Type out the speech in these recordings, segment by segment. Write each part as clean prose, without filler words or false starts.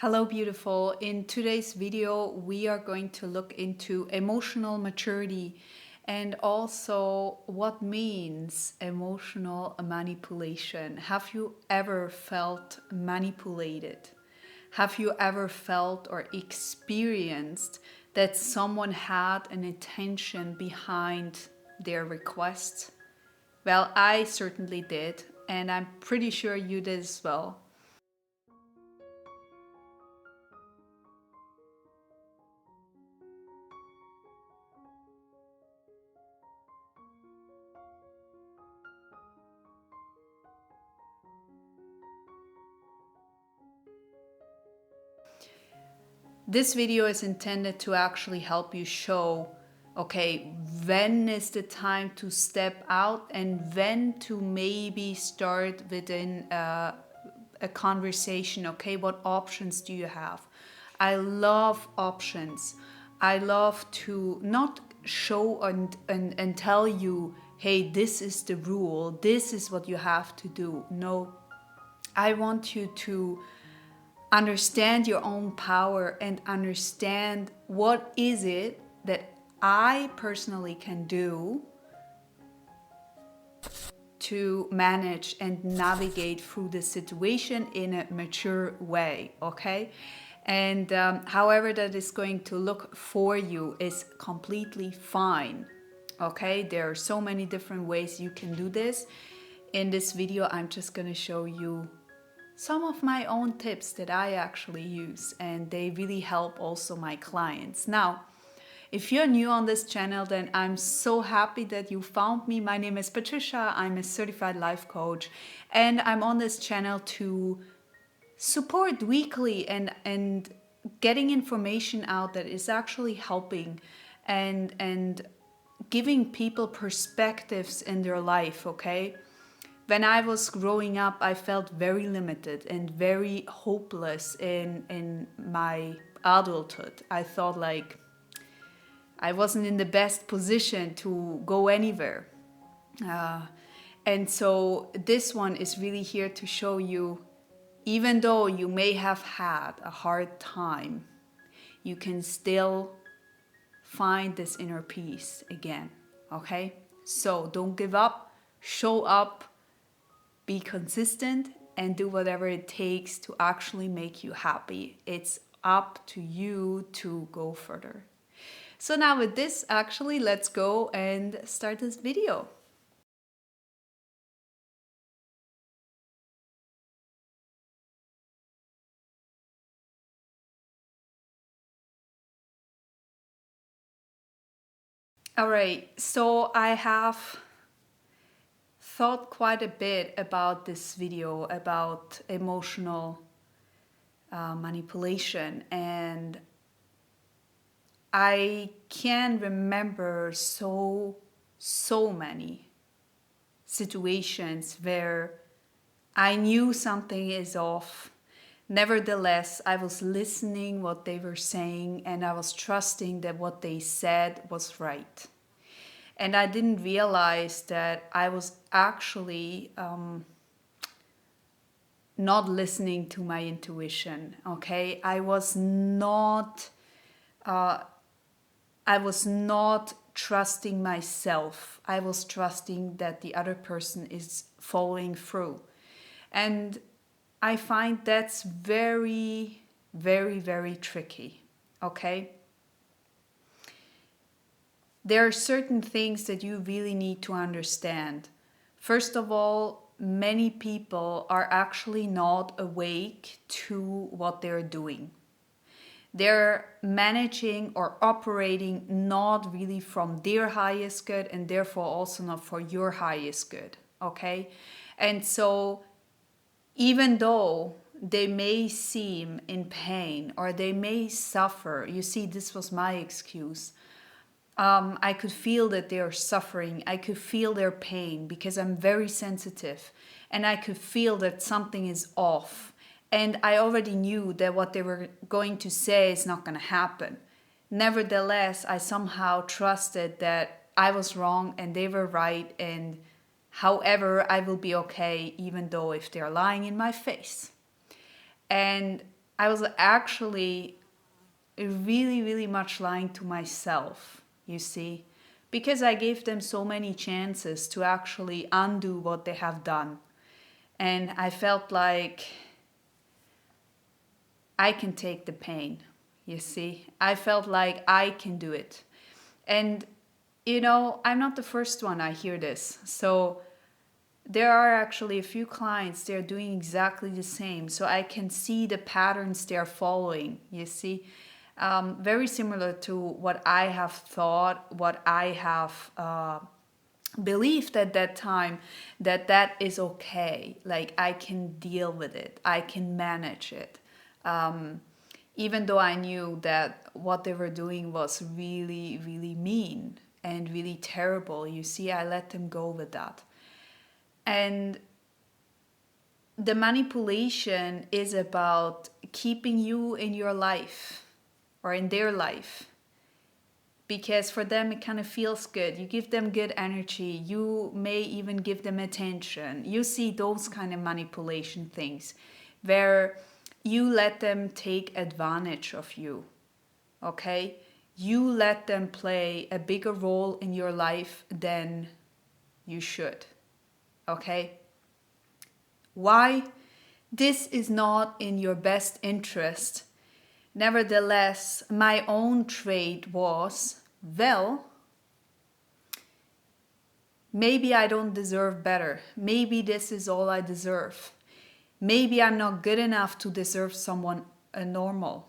Hello, beautiful. In today's video, we are going to look into emotional maturity and also what means emotional manipulation. Have you ever felt manipulated? Have you ever felt or experienced that someone had an intention behind their request? Well, I certainly did, and I'm pretty sure you did as well. This video is intended to actually help you show, okay, when is the time to step out and when to maybe start within a conversation. Okay, what options do you have? I love options. I love to not show and tell you, hey, this is the rule, this is what you have to do. No, I want you to understand your own power and understand what is it that I personally can do to manage and navigate through the situation in a mature way, okay? And however that is going to look for you is completely fine, okay? There are so many different ways you can do this. In this video, I'm just gonna show you some of my own tips that I actually use, and they really help also my clients. Now, if you're new on this channel, then I'm so happy that you found me. My name is Patricia. I'm a certified life coach, and I'm on this channel to support weekly and getting information out that is actually helping and giving people perspectives in their life, okay? When I was growing up, I felt very limited and very hopeless in my adulthood. I thought like I wasn't in the best position to go anywhere. And so this one is really here to show you, even though you may have had a hard time, you can still find this inner peace again, okay? So don't give up, show up, be consistent, and do whatever it takes to actually make you happy. It's up to you to go further. So now with this, actually, let's go and start this video. All right, so I have thought quite a bit about this video, about emotional manipulation, and I can remember so many situations where I knew something is off. Nevertheless, I was listening what they were saying and I was trusting that what they said was right. And I didn't realize that I was actually not listening to my intuition, okay? I was not trusting myself. I was trusting that the other person is following through. And I find that's very, very, very tricky, okay? There are certain things that you really need to understand. First of all, many people are actually not awake to what they're doing. They're managing or operating not really from their highest good and therefore also not for your highest good, okay? And so even though they may seem in pain or they may suffer, you see, this was my excuse. I could feel that they are suffering. I could feel their pain because I'm very sensitive, and I could feel that something is off. And I already knew that what they were going to say is not going to happen. Nevertheless, I somehow trusted that I was wrong and they were right, and however, I will be okay, even though if they're lying in my face. And I was actually really, really much lying to myself, you see, because I gave them so many chances to actually undo what they have done. And I felt like I can take the pain, you see. I felt like I can do it. And, I'm not the first one I hear this. So there are actually a few clients, they're doing exactly the same. So I can see the patterns they're following, you see. Very similar to what I have thought, what I have believed at that time, that is okay. Like I can deal with it, I can manage it. Even though I knew that what they were doing was really, really mean and really terrible, you see, I let them go with that. And the manipulation is about keeping you in your life or in their life, because for them it kind of feels good. You give them good energy, you may even give them attention. You see those kind of manipulation things where you let them take advantage of you, okay? You let them play a bigger role in your life than you should, okay? Why? This is not in your best interest. Nevertheless, my own trait was, well, maybe I don't deserve better. Maybe this is all I deserve. Maybe I'm not good enough to deserve someone normal,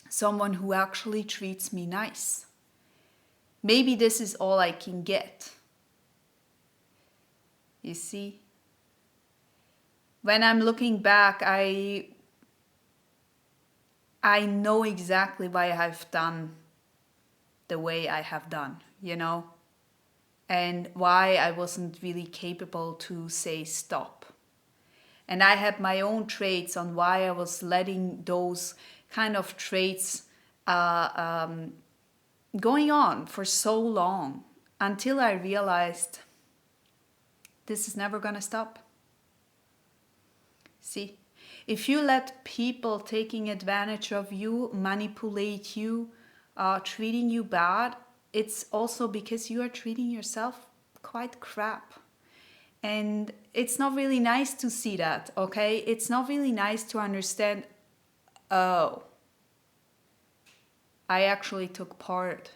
someone who actually treats me nice. Maybe this is all I can get. You see? When I'm looking back, I know exactly why I've done the way I have done, and why I wasn't really capable to say stop. And I had my own traits on why I was letting those kind of traits going on for so long, until I realized this is never going to stop. See, if you let people taking advantage of you, manipulate you, treating you bad, it's also because you are treating yourself quite crap. And it's not really nice to see that, okay? It's not really nice to understand, oh, I actually took part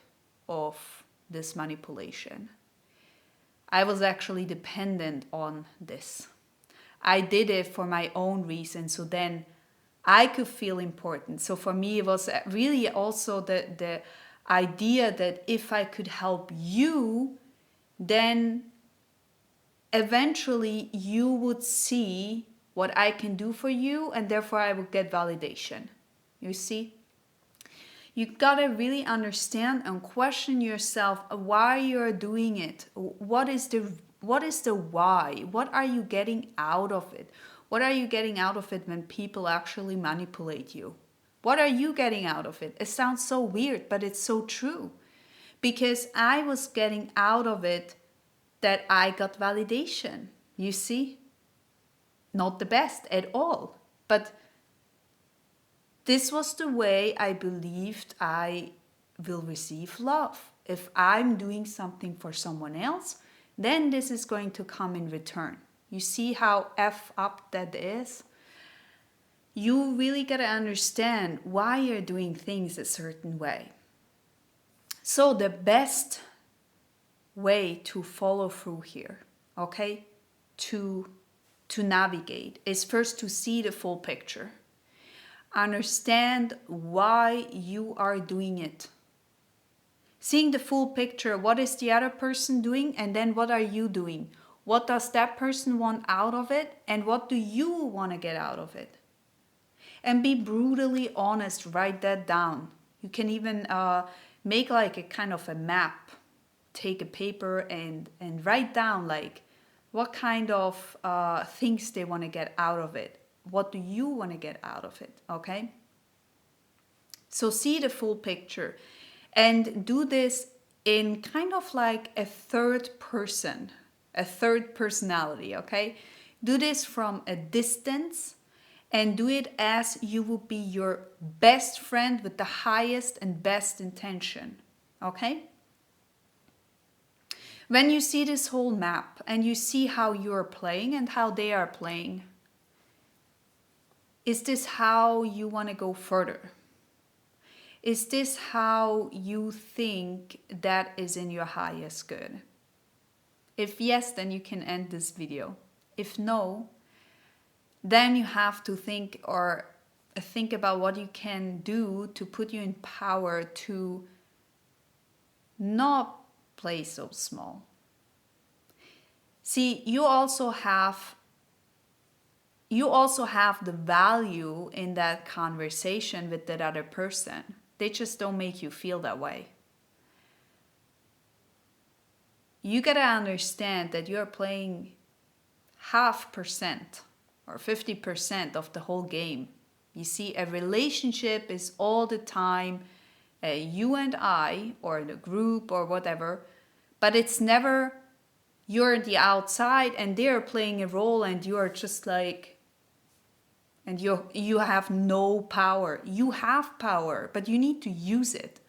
of this manipulation. I was actually dependent on this. I did it for my own reason, so then I could feel important. So for me, it was really also the idea that if I could help you, then eventually you would see what I can do for you, and therefore I would get validation. You see? You gotta really understand and question yourself why you're doing it. What is the why? What are you getting out of it? What are you getting out of it when people actually manipulate you? What are you getting out of it? It sounds so weird, but it's so true. Because I was getting out of it that I got validation. You see? Not the best at all. But this was the way I believed I will receive love. If I'm doing something for someone else, then this is going to come in return. You see how F up that is? You really got to understand why you're doing things a certain way. So the best way to follow through here, okay, to navigate is first to see the full picture. Understand why you are doing it. Seeing the full picture, what is the other person doing, and then what are you doing? What does that person want out of it, and what do you want to get out of it? And be brutally honest, write that down. You can even make like a kind of a map. Take a paper and write down like what kind of things they want to get out of it. What do you want to get out of it, okay? So see the full picture and do this in kind of like a third person, a third personality, okay? Do this from a distance and do it as you would be your best friend with the highest and best intention. Okay? When you see this whole map and you see how you're playing and how they are playing, is this how you want to go further? Is this how you think that is in your highest good? If yes, then you can end this video. If no, then you have to think about what you can do to put you in power to not play so small. See, you also have the value in that conversation with that other person. They just don't make you feel that way. You gotta understand that you're playing 0.5% or 50% of the whole game. You see, a relationship is all the time you and I, or the group or whatever, but it's never you're the outside and they're playing a role and you're just like, and you have no power. You have power, but you need to use it.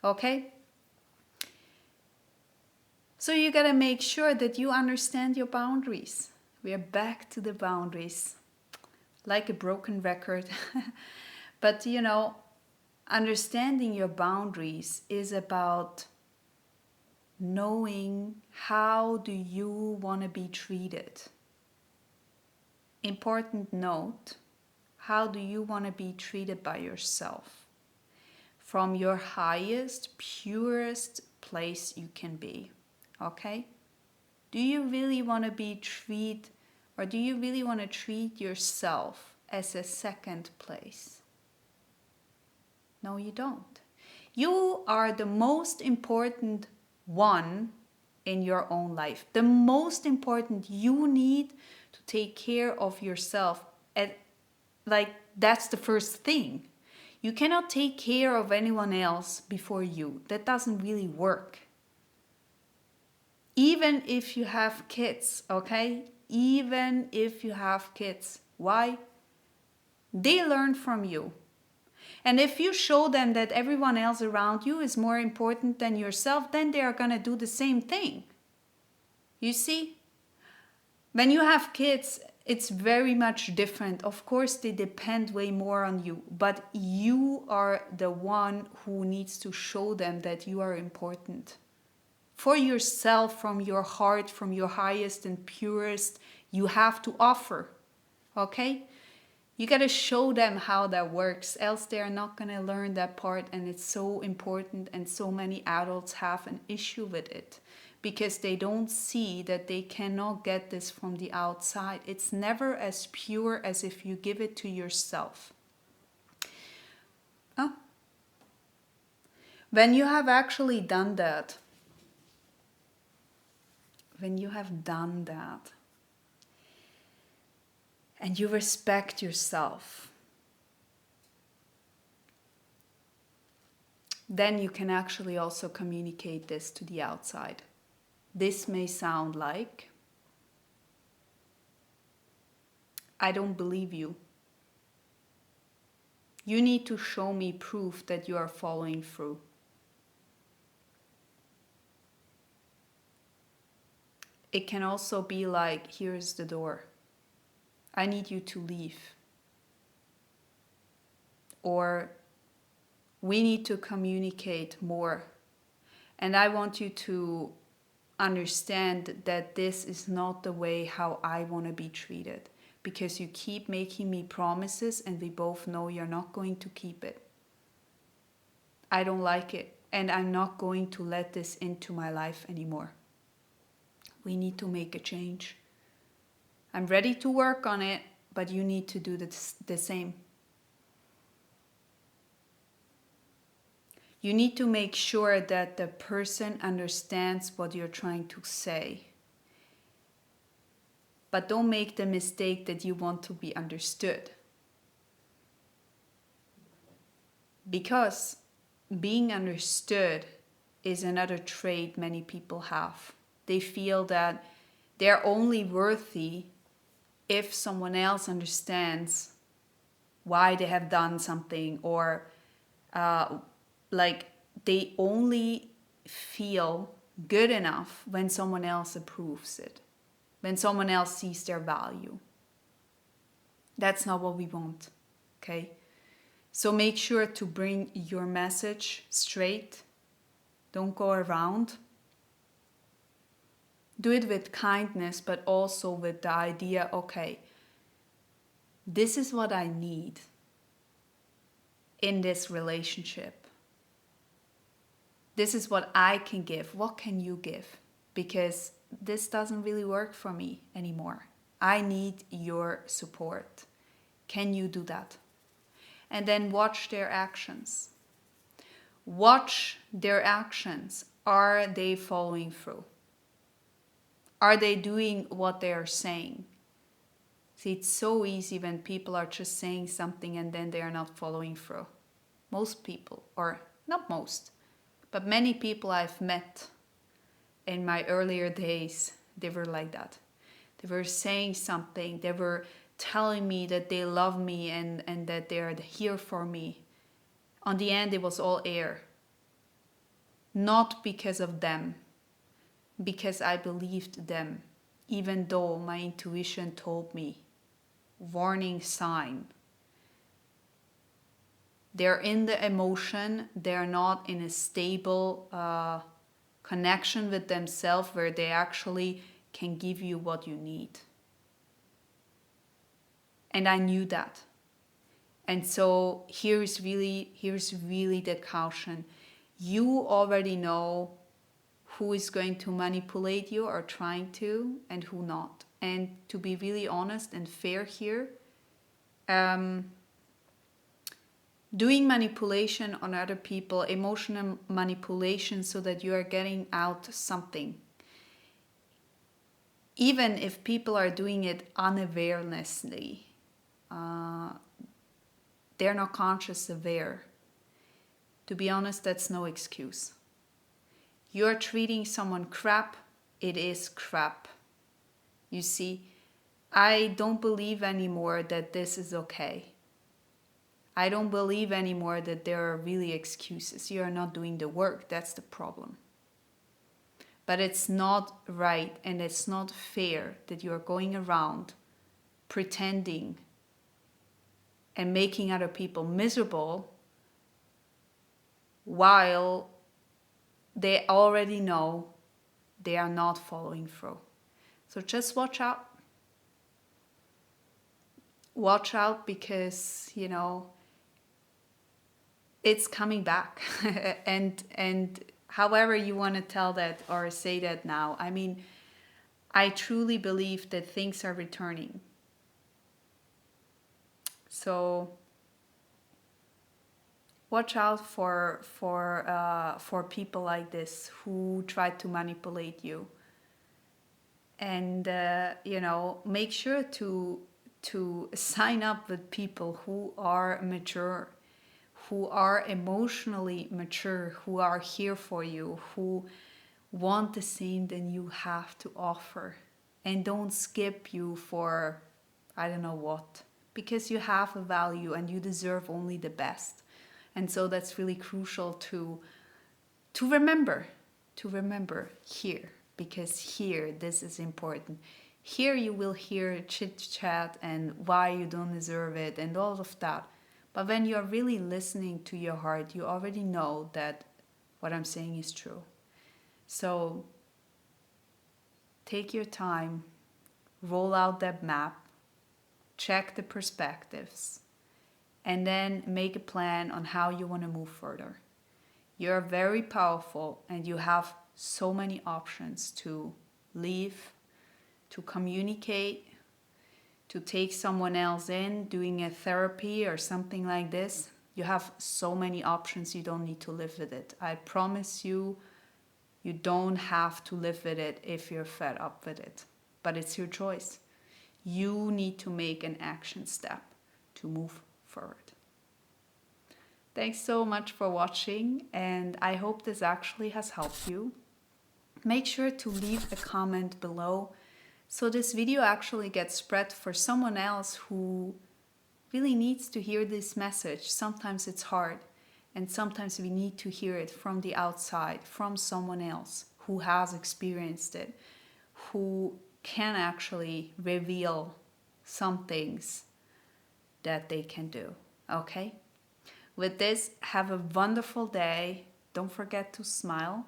Okay? So you gotta make sure that you understand your boundaries. We are back to the boundaries, like a broken record. But understanding your boundaries is about knowing how do you want to be treated. Important note, how do you want to be treated by yourself? From your highest, purest place you can be. Okay? Do you really want to treat yourself as a second place? No, you don't. You are the most important one in your own life. The most important. You need to take care of yourself. That's the first thing. You cannot take care of anyone else before you. That doesn't really work. Even if you have kids, okay? Even if you have kids. Why? They learn from you. And if you show them that everyone else around you is more important than yourself, then they are going to do the same thing. You see? When you have kids, it's very much different. Of course, they depend way more on you, but you are the one who needs to show them that you are important. For yourself, from your heart, from your highest and purest, you have to offer. Okay? You got to show them how that works, else they are not going to learn that part, and it's so important, and so many adults have an issue with it because they don't see that they cannot get this from the outside. It's never as pure as if you give it to yourself. When you have actually done that, and you respect yourself, then you can actually also communicate this to the outside. This may sound like, I don't believe you. You need to show me proof that you are following through. It can also be like, here's the door. I need you to leave. Or we need to communicate more. And I want you to understand that this is not the way how I want to be treated. Because you keep making me promises and we both know you're not going to keep it. I don't like it. And I'm not going to let this into my life anymore. We need to make a change. I'm ready to work on it, but you need to do the same. You need to make sure that the person understands what you're trying to say. But don't make the mistake that you want to be understood. Because being understood is another trait many people have. They feel that they're only worthy if someone else understands why they have done something, or like they only feel good enough when someone else approves it, when someone else sees their value. That's not what we want, okay? So make sure to bring your message straight. Don't go around. Do it with kindness, but also with the idea, okay, this is what I need in this relationship. This is what I can give. What can you give? Because this doesn't really work for me anymore. I need your support. Can you do that? And then watch their actions. Watch their actions. Are they following through? Are they doing what they are saying? See, it's so easy when people are just saying something and then they are not following through. Most people, or not most, but many people I've met in my earlier days, they were like that. They were saying something, they were telling me that they love me and that they are here for me. On the end, it was all air. Not because of them, because I believed them, even though my intuition told me, warning sign. They're in the emotion, they're not in a stable connection with themselves where they actually can give you what you need. And I knew that. And so here's really the caution. You already know who is going to manipulate you or trying to, and who not. And to be really honest and fair here, doing manipulation on other people, emotional manipulation so that you are getting out something, even if people are doing it unawarenessly, they're not conscious aware. To be honest, that's no excuse. You're treating someone crap, it is crap. You see, I don't believe anymore that this is okay. I don't believe anymore that there are really excuses. You are not doing the work, that's the problem. But it's not right and it's not fair that you are going around pretending and making other people miserable while they already know they are not following through. So just watch out. Watch out because, you know, it's coming back. and however you want to tell that or say that now, I mean, I truly believe that things are returning. So watch out for people like this who try to manipulate you, and you know, make sure to sign up with people who are mature, who are emotionally mature, who are here for you, who want the same that you have to offer, and don't skip you for I don't know what, because you have a value and you deserve only the best. And so that's really crucial to remember here, because here this is important. Here you will hear chit chat and why you don't deserve it and all of that. But when you are really listening to your heart, you already know that what I'm saying is true. So take your time, roll out that map, check the perspectives, and then make a plan on how you want to move further. You're very powerful and you have so many options to leave, to communicate, to take someone else in, doing a therapy or something like this. You have so many options, you don't need to live with it. I promise you, you don't have to live with it if you're fed up with it. But it's your choice. You need to make an action step to move forward. Thanks so much for watching, and I hope this actually has helped you. Make sure to leave a comment below so this video actually gets spread for someone else who really needs to hear this message. Sometimes it's hard, and sometimes we need to hear it from the outside, from someone else who has experienced it, who can actually reveal some things that they can do. Okay? With this, have a wonderful day. Don't forget to smile.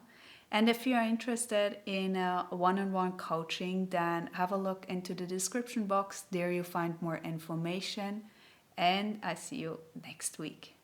And if you are interested in one-on-one coaching, then have a look into the description box. There you find more information. And I see you next week.